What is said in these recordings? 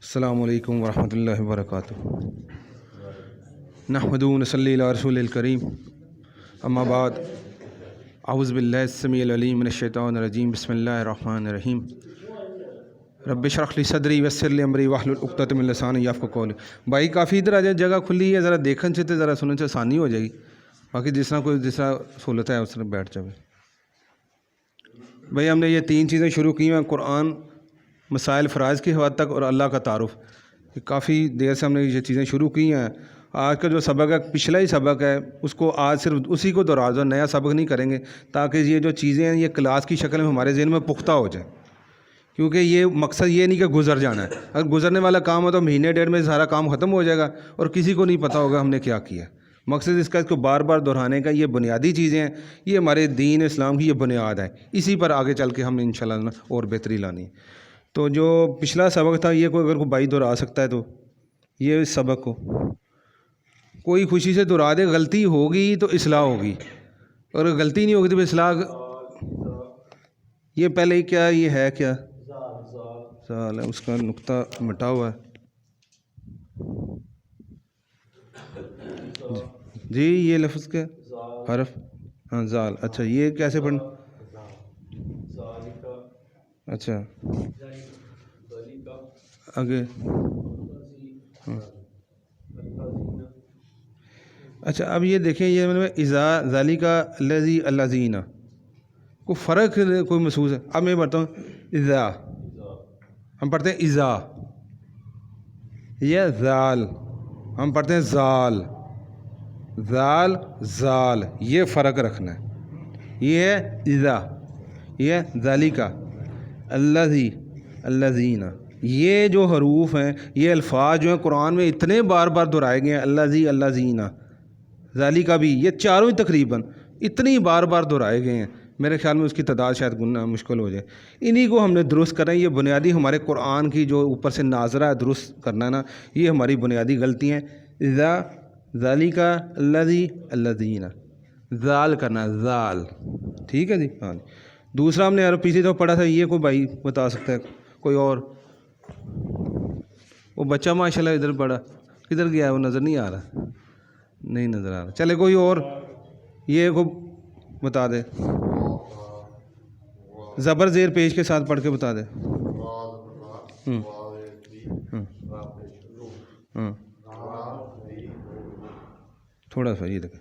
السلام علیکم ورحمۃ اللہ وبرکاتہ۔ نحمدہ و نصلی علی رسول الکریم، اما بعد، اعوذ باللہ السمیع العلیم من الشیطان الرجیم، بسم اللہ الرحمن الرحیم۔ رب اشرح لی صدری ویسر لی امری واحلل عقدۃ من لسانی یفقہوا قولی۔ بھائی کافی ادھر آ جائے، جگہ کھلی ہے، ذرا دیکھن سے ذرا سننے سے آسانی ہو جائے گی، باقی جس طرح سہولت ہے اس طرح بیٹھ جائے۔ بھائی ہم نے یہ 3 چیزیں شروع کی ہیں، قرآن، مسائل فرائض کی حد تک، اور اللہ کا تعارف۔ کافی دیر سے ہم نے یہ چیزیں شروع کی ہیں۔ آج کا جو سبق ہے، پچھلا ہی سبق ہے، اس کو آج صرف اسی کو دہرا دو، نیا سبق نہیں کریں گے، تاکہ یہ جو چیزیں ہیں یہ کلاس کی شکل میں ہمارے ذہن میں پختہ ہو جائیں۔ کیونکہ یہ مقصد یہ نہیں کہ گزر جانا ہے، اگر گزرنے والا کام ہو تو مہینے ڈیڑھ میں سارا کام ختم ہو جائے گا اور کسی کو نہیں پتہ ہوگا ہم نے کیا کیا۔ مقصد اس کو بار بار دہرانے کا، یہ بنیادی چیزیں ہیں، یہ ہمارے دین اسلام کی یہ بنیاد ہے، اسی پر آگے چل کے ہم نے انشاءاللہ اور بہتری لانی ہے۔ تو جو پچھلا سبق تھا، یہ اگر کوئی بھائی دہرا سکتا ہے تو یہ سبق کو کوئی خوشی سے دہرا دے۔ غلطی ہوگی تو اصلاح ہوگی، اور غلطی نہیں ہوگی تو اصلاح۔ یہ پہلے کیا، یہ ہے کیا زال ہے، اس کا نقطہ مٹا ہوا ہے جی، یہ لفظ کیا حرف، ہاں زال، اچھا یہ کیسے پڑھنا؟ اچھا آگے، اچھا اب یہ دیکھیں، یہ اذا ذالکا الذی الذین کو فرق کوئی محسوس ہے؟ اب میں پڑھتا ہوں اذا، ہم پڑھتے ہیں اذا، یہ ذال، ہم پڑھتے ہیں زال، ذال زال، یہ فرق رکھنا ہے۔ یہ ہے اذا، یہ ذالکا الذی الذین، یہ جو حروف ہیں، یہ الفاظ جو ہیں قرآن میں اتنے بار بار دہرائے گئے ہیں، الذی الذین، ذالکا بھی، یہ چاروں ہی تقریباً اتنی بار بار دہرائے گئے ہیں، میرے خیال میں اس کی تعداد شاید گننا مشکل ہو جائے۔ انہی کو ہم نے درست کرنا ہے۔ یہ بنیادی ہمارے قرآن کی جو اوپر سے ناظرہ ہے درست کرنا ہے نا، یہ ہماری بنیادی غلطی ہیں۔ اذا ذالکا الذی الذین، ذال کرنا ہے، ذال، ٹھیک ہے جی، ہاں جی۔ دوسرا ہم نے عرب پیچھے تو پڑھا تھا، یہ کوئی بھائی بتا سکتا ہے کوئی اور؟ وہ بچہ ماشاءاللہ ادھر پڑھا، کدھر گیا ہے وہ؟ نظر نہیں آ رہا، نہیں نظر آ رہا، چلے کوئی اور یہ کو بتا دے، زبر زیر پیش کے ساتھ پڑھ کے بتا دے۔ تھوڑا سا یہ دیکھیں،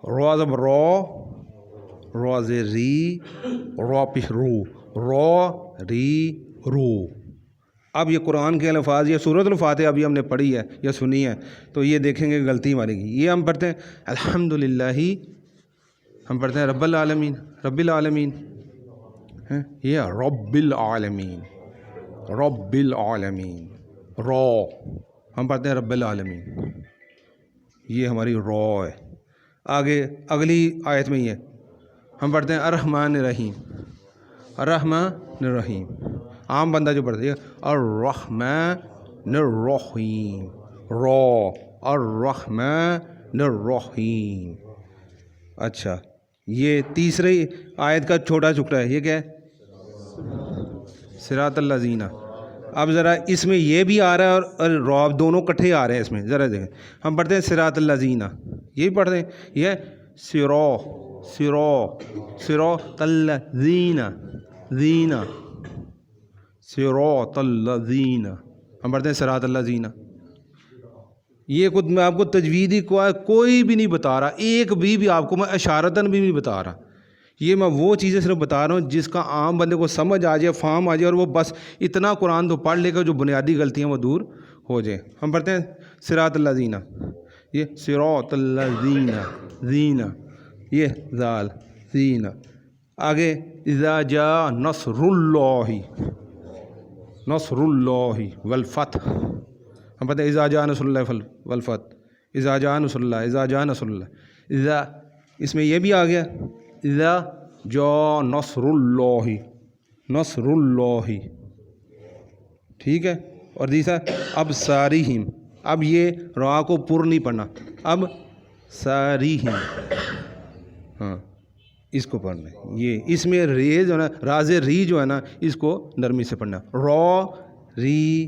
رو زبر رو، رو زیر ری، رو پیش رو، رو ری رو۔ اب یہ قرآن کے الفاظ، یہ سورۃ الفاتحہ ابھی ہم نے پڑھی ہے یا سنی ہے، تو یہ دیکھیں گے غلطی ہماری کی۔ یہ ہم پڑھتے ہیں الحمدللہ، ہم پڑھتے ہیں رب العالمین، رب العالمین، یہ رب العالمین، رب العالمین، رو، ہم پڑھتے ہیں رب العالمین، یہ ہماری رو ہے۔ آگے اگلی آیت میں یہ ہم پڑھتے ہیں الرحمن الرحیم، الرحمن الرحیم، عام بندہ جو پڑھتا ہے الرحمن الرحیم، رو، الرحمن الرحیم۔ اچھا یہ تیسری آیت کا چھوٹا ٹکڑا ہے، یہ کیا ہے؟ صراط الذین۔ اب ذرا اس میں یہ بھی آ رہا ہے اور رو دونوں کٹھے آ رہے ہیں اس میں، ذرا دیکھیں، ہم پڑھتے ہیں صراط الذین، یہی پڑھتے ہیں، یہ سرو، سرو، صراط الذین، زین، صراط الذین، ہم پڑھتے ہیں صراط الذین۔ یہ خود میں آپ کو تجویدی کوئی بھی نہیں بتا رہا، ایک بھی آپ کو میں اشارتاً بھی نہیں بتا رہا، یہ میں وہ چیزیں صرف بتا رہا ہوں جس کا عام بندے کو سمجھ آ جائے، فہم آ جائے، اور وہ بس اتنا قرآن تو پڑھ لے گا جو بنیادی غلطیاں وہ دور ہو جائیں۔ ہم پڑھتے ہیں صراط الذین، یہ صراط الذین، زین، یہ ذال، زین۔ آگے اذا جاء نصر اللہ، نصر اللہ والفتح، ہم پتہ ہے اذا جاء نصر اللہ والفتح، اذا جاء نصر اللہ، اذا جاء نصر اللہ، اذا، اس میں یہ بھی آ گیا اذا جاء نصر اللہ، نصر اللہ، ٹھیک ہے۔ اور تیسرا اب ساریہم، اب یہ را کو پر نہیں پڑھنا، اب ساریہم، ہاں اس کو پڑھنا ہے، یہ اس میں ری جو ہے نا، راز ری جو ہے نا، اس کو نرمی سے پڑھنا، رو ری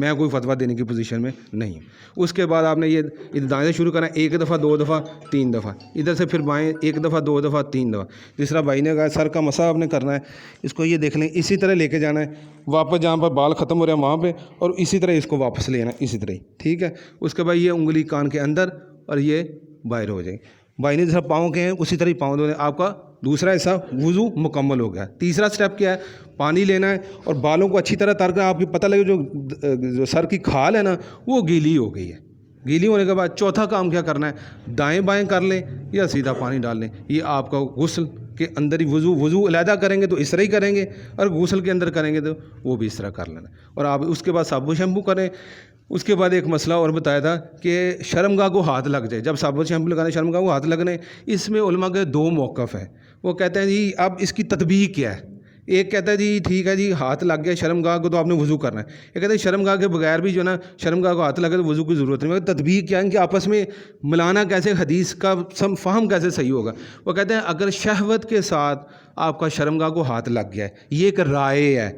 میں کوئی فتویٰ دینے کی پوزیشن میں نہیں ہوں۔ اس کے بعد آپ نے یہ دائیں سے شروع کرنا ہے، 1 دفعہ 2 دفعہ 3 دفعہ، ادھر سے پھر بائیں 1 دفعہ 2 دفعہ 3 دفعہ۔ جس طرح بھائی نے کہا سر کا مسا آپ نے کرنا ہے، اس کو یہ دیکھ لیں اسی طرح لے کے جانا ہے، واپس جہاں پر بال ختم ہو رہے ہیں وہاں پہ، اور اسی طرح اس کو واپس لینا ہے اسی طرح ہی، ٹھیک ہے۔ اس کے بعد یہ انگلی کان کے اندر اور یہ باہر ہو جائے گی۔ بھائی نے جیسا پاؤں کے ہیں اسی طرح ہی پاؤں دھونے، آپ کا دوسرا حصہ وضو مکمل ہو گیا۔ تیسرا سٹیپ کیا ہے؟ پانی لینا ہے اور بالوں کو اچھی طرح تر کرنا۔ آپ کو پتہ لگے جو سر کی کھال ہے نا وہ گیلی ہو گئی ہے۔ گیلی ہونے کے بعد چوتھا کام کیا کرنا ہے؟ دائیں بائیں کر لیں یا سیدھا پانی ڈال لیں۔ یہ آپ کا غسل کے اندر ہی وضو علیحدہ کریں گے تو اس طرح ہی کریں گے، اور غسل کے اندر کریں گے تو وہ بھی اس طرح کر لینا۔ اور آپ اس کے بعد صابن شیمپو کریں۔ اس کے بعد ایک مسئلہ اور بتایا تھا کہ شرمگاہ کو ہاتھ لگ جائے، جب صابن شیمپو لگانے شرمگاہ کو ہاتھ لگنے، اس میں علماء کے 2 موقف ہیں۔ وہ کہتے ہیں جی اب اس کی تطبیق کیا ہے؟ ایک کہتا ہے جی ٹھیک ہے جی ہاتھ لگ گیا شرمگاہ کو تو آپ نے وضو کرنا ہے۔ ایک کہتے ہیں شرمگاہ کے بغیر بھی جو ہے نا شرمگاہ کو ہاتھ لگے تو وضو کی ضرورت نہیں۔ مگر تطبیق کیا ہے کہ آپس میں ملانا کیسے، حدیث کا فہم کیسے صحیح ہوگا؟ وہ کہتے ہیں اگر شہوت کے ساتھ آپ کا شرمگاہ کو ہاتھ لگ گیا ہے، یہ ایک رائے ہے،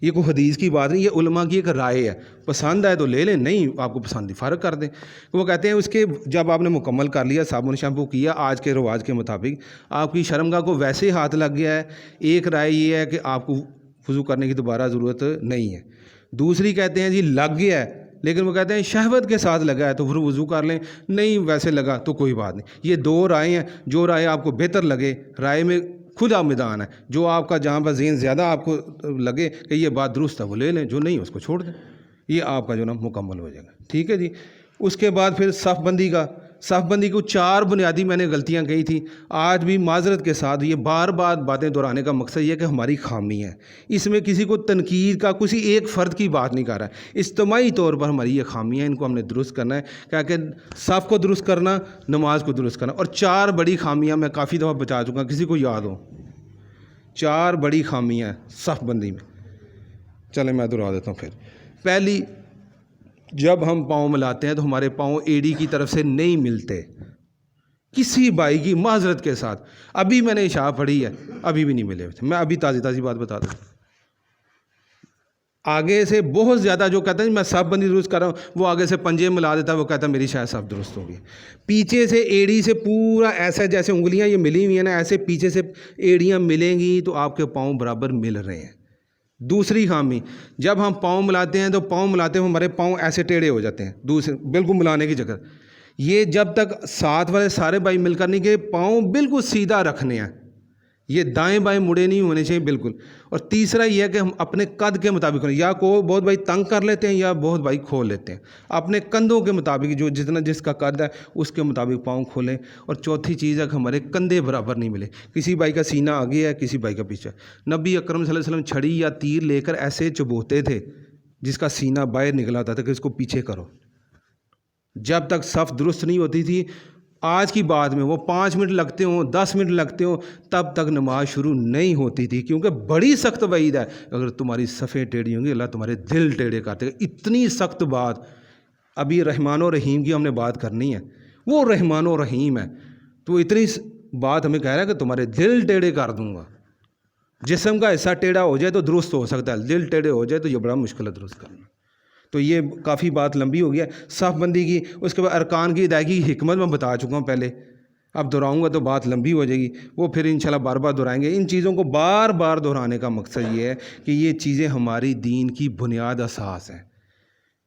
یہ کوئی حدیث کی بات نہیں، یہ علماء کی ایک رائے ہے۔ پسند آئے تو لے لیں، نہیں آپ کو پسند فارغ کر دیں۔ وہ کہتے ہیں اس کے جب آپ نے مکمل کر لیا، صابن شیمپو کیا آج کے رواج کے مطابق، آپ کی شرمگاہ کو ویسے ہاتھ لگ گیا ہے، ایک رائے یہ ہے کہ آپ کو وضو کرنے کی دوبارہ ضرورت نہیں ہے۔ دوسری کہتے ہیں جی لگ گیا ہے، لیکن وہ کہتے ہیں شہوت کے ساتھ لگا ہے تو پھر وضو کر لیں، نہیں ویسے لگا تو کوئی بات نہیں۔ یہ 2 رائے ہیں، جو رائے آپ کو بہتر لگے، رائے میں کھلا میدان ہے، جو آپ کا جہاں پر ذہن زیادہ آپ کو لگے کہ یہ بات درست ہے وہ لے لیں، جو نہیں اس کو چھوڑ دیں۔ یہ آپ کا جو نا مکمل ہو جائے گا، ٹھیک ہے جی۔ اس کے بعد پھر صف بندی کا، صف بندی کو 4 بنیادی میں نے غلطیاں کہی تھی، آج بھی معذرت کے ساتھ یہ بار بار باتیں دہرانے کا مقصد یہ ہے کہ ہماری خامی ہے، اس میں کسی کو تنقید کا کسی ایک فرد کی بات نہیں کر رہا ہے، اجتماعی طور پر ہماری یہ خامیاں ہیں، ان کو ہم نے درست کرنا ہے۔ کیا کہ صف کو درست کرنا، نماز کو درست کرنا۔ اور 4 بڑی خامیاں میں کافی دفعہ بتا چکا، کسی کو یاد ہو 4 بڑی خامیاں صف بندی میں، چلیں میں دہرا دیتا ہوں پھر۔ پہلی، جب ہم پاؤں ملاتے ہیں تو ہمارے پاؤں ایڑی کی طرف سے نہیں ملتے، کسی بھائی کی معذرت کے ساتھ۔ ابھی میں نے عشاء پڑھی ہے، ابھی بھی نہیں ملے ہوئے تھے، میں ابھی تازی بات بتا دوں۔ آگے سے بہت زیادہ جو کہتے ہیں میں صف بندی درست کر رہا ہوں، وہ آگے سے پنجے ملا دیتا ہے، وہ کہتا ہے میری شاید صف درست ہوگی۔ پیچھے سے ایڑی سے پورا ایسا جیسے انگلیاں یہ ملی ہوئی ہیں نا، ایسے پیچھے سے ایڑیاں ملیں گی تو آپ کے پاؤں برابر مل رہے ہیں۔ دوسری خامی، جب ہم پاؤں ملاتے ہیں تو پاؤں ملاتے ہوئے ہمارے پاؤں ایسے ٹیڑھے ہو جاتے ہیں، دوسرے بالکل ملانے کی جگہ۔ یہ جب تک ساتھ والے سارے بھائی مل کر نہیں کہ پاؤں بالکل سیدھا رکھنے ہیں، یہ دائیں بائیں مڑے نہیں ہونے چاہیے بالکل۔ اور تیسرا یہ ہے کہ ہم اپنے قد کے مطابق کریں، یا کو بہت بھائی تنگ کر لیتے ہیں یا بہت بھائی کھول لیتے ہیں، اپنے کندھوں کے مطابق جو جتنا جس کا قد ہے اس کے مطابق پاؤں کھولیں۔ اور چوتھی چیز ہے کہ ہمارے کندھے برابر نہیں ملے، کسی بھائی کا سینہ آگے ہے کسی بھائی کا پیچھے۔ نبی اکرم صلی اللہ علیہ وسلم چھڑی یا تیر لے کر ایسے چبوتے تھے جس کا سینہ باہر نکلا ہوتا تھا کہ اس کو پیچھے کرو۔ جب تک صف درست نہیں ہوتی تھی، آج کی بات میں وہ 5 منٹ لگتے ہوں 10 منٹ لگتے ہوں، تب تک نماز شروع نہیں ہوتی تھی، کیونکہ بڑی سخت وعید ہے اگر تمہاری صفیں ٹیڑھی ہوں گی اللہ تمہارے دل ٹیڑھے کرتے گا۔ اتنی سخت بات۔ ابھی رحمان و رحیم کی ہم نے بات کرنی ہے، وہ رحمان و رحیم ہے، تو اتنی بات ہمیں کہہ رہا ہے کہ تمہارے دل ٹیڑھے کر دوں گا۔ جسم کا حصہ ٹیڑھا ہو جائے تو درست ہو سکتا ہے، دل ٹیڑھے ہو جائے تو یہ بڑا مشکل ہے درست کرنا۔ تو یہ کافی بات لمبی ہو گیا صف بندی کی۔ اس کے بعد ارکان کی ادائیگی کی حکمت میں بتا چکا ہوں پہلے، اب دہراؤں گا تو بات لمبی ہو جائے گی، وہ پھر انشاءاللہ بار بار دہرائیں گے۔ ان چیزوں کو بار بار دہرانے کا مقصد یہ ہے کہ یہ چیزیں ہماری دین کی بنیاد اساس ہیں۔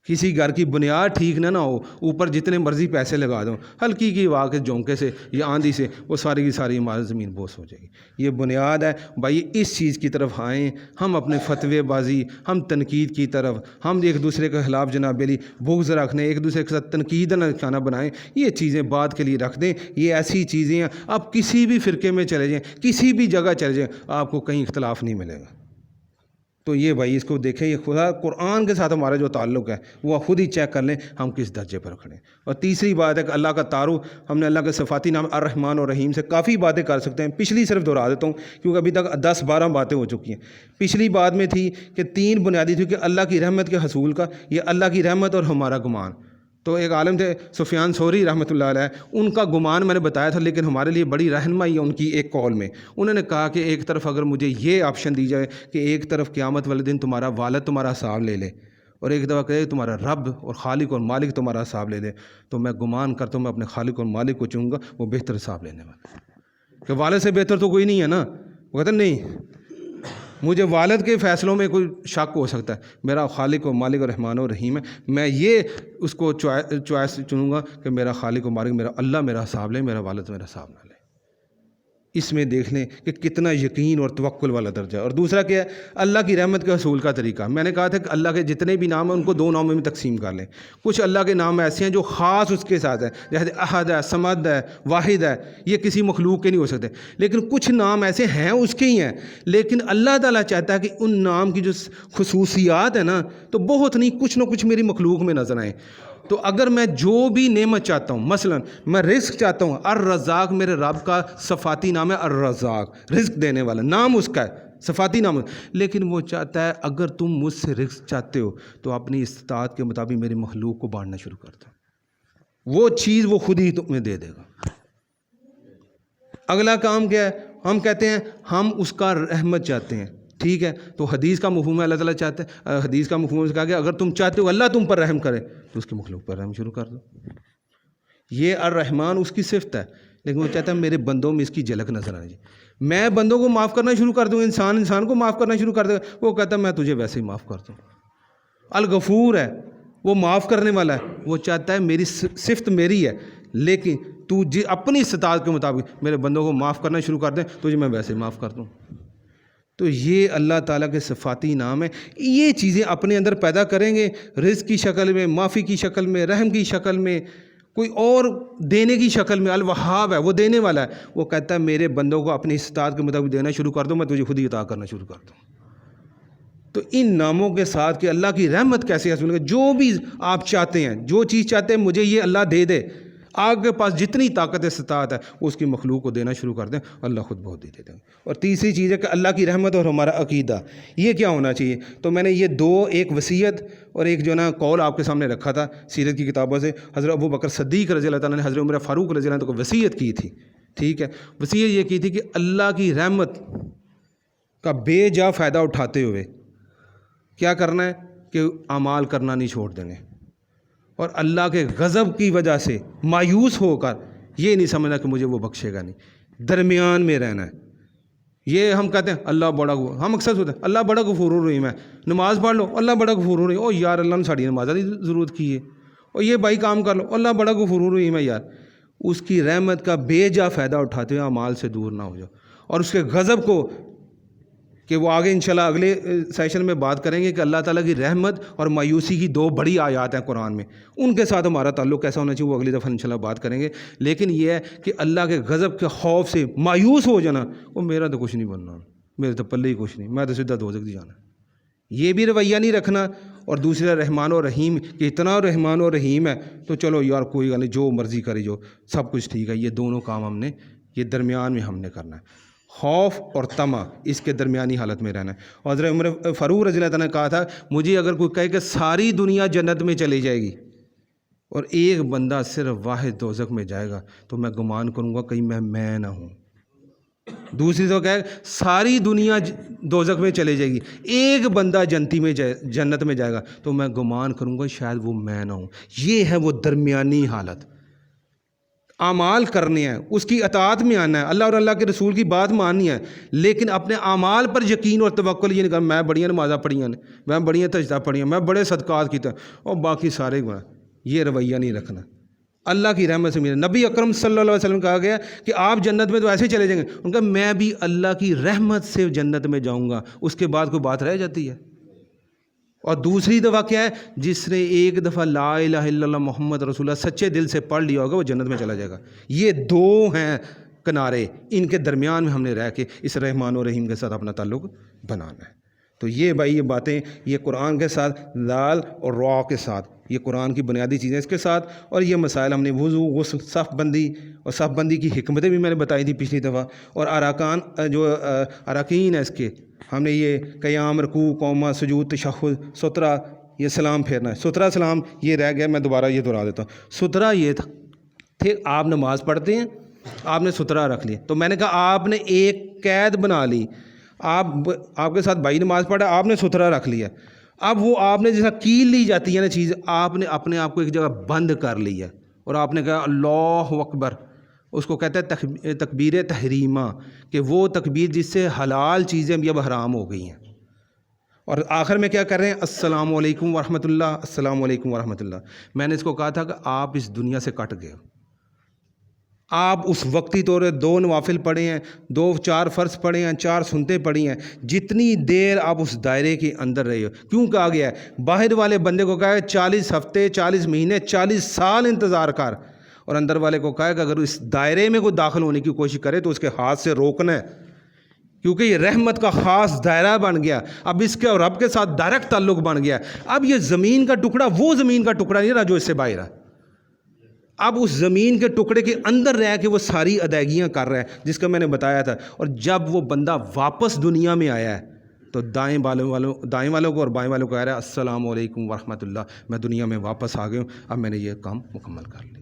کسی گھر کی بنیاد ٹھیک نہ ہو، اوپر جتنے مرضی پیسے لگا دو، ہلکی کی ہوا کے جھونکے سے یا آندھی سے وہ ساری کی ساری عمارت زمین بوس ہو جائے گی۔ یہ بنیاد ہے بھائی، اس چیز کی طرف آئیں ہم، اپنے فتوے بازی، ہم تنقید کی طرف، ہم ایک دوسرے کے خلاف جناب علی بغض رکھنے، ایک دوسرے کے ساتھ تنقید نہ نشانہ بنائیں، یہ چیزیں بعد کے لیے رکھ دیں۔ یہ ایسی چیزیں ہیں، آپ کسی بھی فرقے میں چلے جائیں، کسی بھی جگہ چلے جائیں، آپ کو کہیں اختلاف نہیں ملے گا۔ تو یہ بھائی اس کو دیکھیں، یہ خدا قرآن کے ساتھ ہمارا جو تعلق ہے وہ خود ہی چیک کر لیں ہم کس درجے پر کھڑے ہیں۔ اور تیسری بات ہے کہ اللہ کا تعارف، ہم نے اللہ کے صفاتی نام الرحمن اور رحیم سے کافی باتیں کر سکتے ہیں، پچھلی صرف دہرا دیتا ہوں کیونکہ ابھی تک 10-12 باتیں ہو چکی ہیں۔ پچھلی بات میں تھی کہ 3 بنیادی تھی کہ اللہ کی رحمت کے حصول کا، یہ اللہ کی رحمت اور ہمارا گمان۔ تو ایک عالم تھے سفیان ثوری رحمۃ اللہ علیہ، ان کا گمان میں نے بتایا تھا، لیکن ہمارے لیے بڑی رہنمائی ہے ان کی ایک قول میں۔ انہوں نے کہا کہ ایک طرف اگر مجھے یہ آپشن دی جائے کہ ایک طرف قیامت والے دن تمہارا والد تمہارا حساب لے لے، اور ایک دفعہ کہے تمہارا رب اور خالق اور مالک تمہارا حساب لے دے، تو میں گمان کرتا ہوں میں اپنے خالق اور مالک کو چنوں گا، وہ بہتر حساب لینے والا ہے۔ کہ والد سے بہتر تو کوئی نہیں ہے نا، وہ کہتا نہیں، مجھے والد کے فیصلوں میں کوئی شک ہو سکتا ہے، میرا خالق و مالک اور رحمان و رحیم ہے، میں یہ اس کو چوائس چنوں گا کہ میرا خالق و مالک، میرا اللہ میرا حساب لے، میرا والد میرا حساب نہ لے۔ اس میں دیکھ لیں کہ کتنا یقین اور توکل والا درجہ ہے۔ اور دوسرا کیا ہے؟ اللہ کی رحمت کے حصول کا طریقہ۔ میں نے کہا تھا کہ اللہ کے جتنے بھی نام ہیں ان کو 2 ناموں میں تقسیم کر لیں۔ کچھ اللہ کے نام ایسے ہیں جو خاص اس کے ساتھ ہیں، جیسے احد ہے، صمد ہے، واحد ہے، یہ کسی مخلوق کے نہیں ہو سکتے۔ لیکن کچھ نام ایسے ہیں اس کے ہی ہیں، لیکن اللہ تعالیٰ چاہتا ہے کہ ان نام کی جو خصوصیات ہیں نا، تو بہت نہیں، کچھ نہ کچھ میری مخلوق میں نظر آئیں۔ تو اگر میں جو بھی نعمت چاہتا ہوں، مثلا میں رزق چاہتا ہوں، الرزاق میرے رب کا صفاتی نام ہے، الرزاق رزق دینے والا نام اس کا ہے، صفاتی نام ہے۔ لیکن وہ چاہتا ہے اگر تم مجھ سے رزق چاہتے ہو تو اپنی استطاعت کے مطابق میری مخلوق کو بانٹنا شروع کر دو، وہ چیز وہ خود ہی تمہیں دے دے گا۔ اگلا کام کیا ہے؟ ہم کہتے ہیں ہم اس کا رحمت چاہتے ہیں، ٹھیک ہے، تو حدیث کا مفہوم ہے اللہ تعالیٰ چاہتے ہیں، حدیث کا مفہوم سے کہا کہ اگر تم چاہتے ہو اللہ تم پر رحم کرے تو اس کی مخلوق پر رحم شروع کر دو۔ یہ الرحمن اس کی صفت ہے، لیکن وہ چاہتا ہے میرے بندوں میں اس کی جھلک نظر آ جائے، میں بندوں کو معاف کرنا شروع کر دوں، انسان کو معاف کرنا شروع کر دے، وہ کہتا ہے میں تجھے ویسے ہی معاف کر دوں۔ الغفور ہے، وہ معاف کرنے والا ہے، وہ چاہتا ہے میری صفت میری ہے، لیکن تو اپنی استطاعت کے مطابق میرے بندوں کو معاف کرنا شروع کر دیں، تجھے میں ویسے ہی معاف کر دوں۔ تو یہ اللہ تعالیٰ کے صفاتی نام ہے، یہ چیزیں اپنے اندر پیدا کریں گے، رزق کی شکل میں، معافی کی شکل میں، رحم کی شکل میں، کوئی اور دینے کی شکل میں۔ الوہاب ہے، وہ دینے والا ہے، وہ کہتا ہے میرے بندوں کو اپنی استطاعت کے مطابق دینا شروع کر دو، میں تجھے خود ہی عطا کرنا شروع کر دوں۔ تو ان ناموں کے ساتھ کہ اللہ کی رحمت کیسے حاصل ہوگی، جو بھی آپ چاہتے ہیں، جو چیز چاہتے ہیں مجھے یہ اللہ دے دے، آپ کے پاس جتنی طاقت استطاعت ہے اس کی مخلوق کو دینا شروع کر دیں، اللہ خود بہت دے دیں۔ اور تیسری چیز ہے کہ اللہ کی رحمت اور ہمارا عقیدہ، یہ کیا ہونا چاہیے؟ تو میں نے یہ دو، ایک وصیت اور ایک جو نا قول آپ کے سامنے رکھا تھا سیرت کی کتابوں سے۔ حضرت ابو بکر صدیق رضی اللہ تعالیٰ نے حضرت عمر فاروق رضی اللہ عنہ کو وصیت کی تھی، ٹھیک ہے، وصیت یہ کی تھی کہ اللہ کی رحمت کا بے جا فائدہ اٹھاتے ہوئے کیا کرنا ہے کہ اعمال کرنا نہیں چھوڑ دینے، اور اللہ کے غضب کی وجہ سے مایوس ہو کر یہ نہیں سمجھنا کہ مجھے وہ بخشے گا نہیں، درمیان میں رہنا ہے۔ یہ ہم کہتے ہیں اللہ بڑا ہم اکثر سوچتے ہیں اللہ بڑا غفور الرحیم ہے، نماز پڑھ لو اللہ بڑا غفور الرحیم، او یار اللہ نے ساڑی نماز کی ضرورت کی ہے، اور یہ بھائی کام کر لو اللہ بڑا غفور الرحیم ہے۔ یار اس کی رحمت کا بے جا فائدہ اٹھاتے ہوئے اعمال سے دور نہ ہو جاؤ، اور اس کے غضب کو کہ وہ آگے انشاءاللہ اگلے سیشن میں بات کریں گے کہ اللہ تعالیٰ کی رحمت اور مایوسی کی 2 بڑی آیات ہیں قرآن میں، ان کے ساتھ ہمارا تعلق کیسا ہونا چاہیے وہ اگلی دفعہ انشاءاللہ بات کریں گے۔ لیکن یہ ہے کہ اللہ کے غضب کے خوف سے مایوس ہو جانا، وہ میرا تو کچھ نہیں بننا، میرے تو پلے ہی کچھ نہیں، میں تو سیدھا دوزخ دی جانا، یہ بھی رویہ نہیں رکھنا۔ اور دوسرا رحمان و رحیم کہ اتنا رحمان و رحیم ہے تو چلو یار کوئی گل نہیں، جو مرضی کرے، جو سب کچھ ٹھیک ہے۔ یہ دونوں کام ہم نے، یہ درمیان میں ہم نے کرنا ہے، خوف اور طمع، اس کے درمیانی حالت میں رہنا ہے۔ اور حضرت عمر فاروق رضی اللہ تعالیٰ نے کہا تھا مجھے اگر کوئی کہے کہ ساری دنیا جنت میں چلی جائے گی اور ایک بندہ صرف واحد دوزخ میں جائے گا تو میں گمان کروں گا کہیں میں نہ ہوں۔ دوسری تو کہے ساری دنیا دوزخ میں چلے جائے گی، ایک بندہ جنت میں جائے گا تو میں گمان کروں گا شاید وہ میں نہ ہوں۔ یہ ہے وہ درمیانی حالت، اعمال کرنے ہیں، اس کی اطاعت میں آنا ہے، اللہ اور اللہ کے رسول کی بات ماننی ہے، لیکن اپنے اعمال پر یقین اور توکل یہ نہیں کرنا میں بڑیاں نمازاں پڑھیاں نے، میں بڑیاں تجدہ پڑھیاں، میں بڑے صدقات کیتے اور باقی سارے گناہ، یہ رویہ نہیں رکھنا۔ اللہ کی رحمت سے میرے نبی اکرم صلی اللہ علیہ وسلم کہا گیا کہ آپ جنت میں تو ایسے چلے جائیں گے، ان کا میں بھی اللہ کی رحمت سے جنت میں جاؤں گا، اس کے بعد کوئی بات رہ جاتی ہے۔ اور دوسری دفعہ کیا ہے؟ جس نے ایک دفعہ لا الہ الا اللہ محمد رسول اللہ سچے دل سے پڑھ لیا ہوگا وہ جنت میں چلا جائے گا۔ یہ 2 ہیں کنارے، ان کے درمیان میں ہم نے رہ کے اس رحمان و رحیم کے ساتھ اپنا تعلق بنانا ہے۔ تو یہ بھائی یہ باتیں، یہ قرآن کے ساتھ، ذال اور را کے ساتھ، یہ قرآن کی بنیادی چیزیں اس کے ساتھ، اور یہ مسائل ہم نے وضو، غسل، صف بندی اور صف بندی کی حکمتیں بھی میں نے بتائی تھی پچھلی دفعہ، اور اراکین ہے اس کے، ہم نے یہ قیام، رکوع، قومہ، سجود، تشہد، سترہ، یہ سلام پھیرنا ہے، سترہ سلام یہ رہ گیا، میں دوبارہ یہ دہرا دیتا ہوں۔ سترہ یہ تھے آپ نماز پڑھتے ہیں، آپ نے سترہ رکھ لیا، تو میں نے کہا آپ نے ایک قید بنا لی، آپ کے ساتھ بھائی نماز پڑھا، آپ نے سترہ رکھ لیا، اب وہ آپ نے جیسا کیل لی جاتی ہے نا چیز، آپ نے اپنے آپ کو ایک جگہ بند کر لی ہے اور آپ نے کہا اللہ اکبر، اس کو کہتے ہیں تکبیر تحریمہ، کہ وہ تکبیر جس سے حلال چیزیں بھی اب حرام ہو گئی ہیں. اور آخر میں کیا کر رہے ہیں؟ السلام علیکم ورحمۃ اللہ، السلام علیکم ورحمۃ اللہ. میں نے اس کو کہا تھا کہ آپ اس دنیا سے کٹ گئے ہو. آپ اس وقتی طور 2 نوافل پڑھے ہیں، 4 فرض پڑھے ہیں، 4 سنتیں پڑھی ہیں، جتنی دیر آپ اس دائرے کے اندر رہے ہو. کیوں کہا گیا ہے؟ باہر والے بندے کو کہا ہے 40 ہفتے، 40 مہینے، 40 سال انتظار کر، اور اندر والے کو کہا ہے کہ اگر اس دائرے میں کوئی داخل ہونے کی کوشش کرے تو اس کے ہاتھ سے روکنا ہے، کیونکہ یہ رحمت کا خاص دائرہ بن گیا. اب اس کے اور رب کے ساتھ ڈائریکٹ تعلق بن گیا. اب یہ زمین کا ٹکڑا وہ زمین کا ٹکڑا نہیں رہا جو اس سے باہر ہے. اب اس زمین کے ٹکڑے کے اندر رہ کے وہ ساری ادائیگیاں کر رہا ہے جس کا میں نے بتایا تھا. اور جب وہ بندہ واپس دنیا میں آیا ہے تو دائیں والوں کو اور بائیں والوں کو کہہ رہا ہے السلام علیکم ورحمۃ اللہ، میں دنیا میں واپس آ گیا ہوں، اب میں نے یہ کام مکمل کر لیا.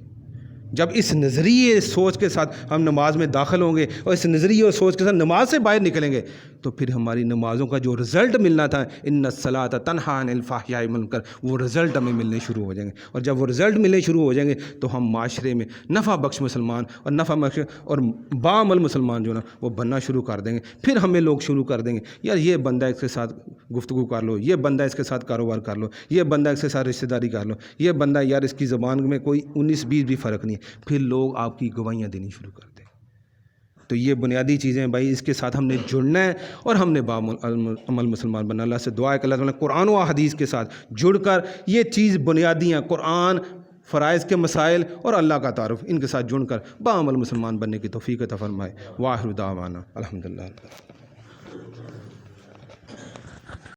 جب اس نظریے سوچ کے ساتھ ہم نماز میں داخل ہوں گے اور اس نظریے اور سوچ کے ساتھ نماز سے باہر نکلیں گے تو پھر ہماری نمازوں کا جو رزلٹ ملنا تھا ان الصلاۃ تنہی عن الفحشاء والمنکر، وہ رزلٹ ہمیں ملنے شروع ہو جائیں گے. اور جب وہ رزلٹ ملنے شروع ہو جائیں گے تو ہم معاشرے میں نفع بخش مسلمان اور نفع بخش اور باعمل مسلمان جو نا وہ بننا شروع کر دیں گے. پھر ہمیں لوگ شروع کر دیں گے یار یہ بندہ اس کے ساتھ گفتگو کر لو، یہ بندہ اس کے ساتھ کاروبار کر لو، یہ بندہ اس کے ساتھ رشتہ داری کر لو، یہ بندہ یار اس کی زبان میں کوئی 19-20 بھی فرق نہیں ہے. پھر لوگ آپ کی گواہیاں دینی شروع کر دیں. تو یہ بنیادی چیزیں بھائی، اس کے ساتھ ہم نے جڑنا ہے اور ہم نے عمل مسلمان بننا. اللہ سے دعا ہے کہ اللہ تعالیٰ قرآن و حدیث کے ساتھ جڑ کر یہ چیز بنیادی ہیں، قرآن، فرائض کے مسائل اور اللہ کا تعارف، ان کے ساتھ جڑ کر باعمل مسلمان بننے کی توفیق عطا فرمائے. واخر دعوانا الحمدللہ.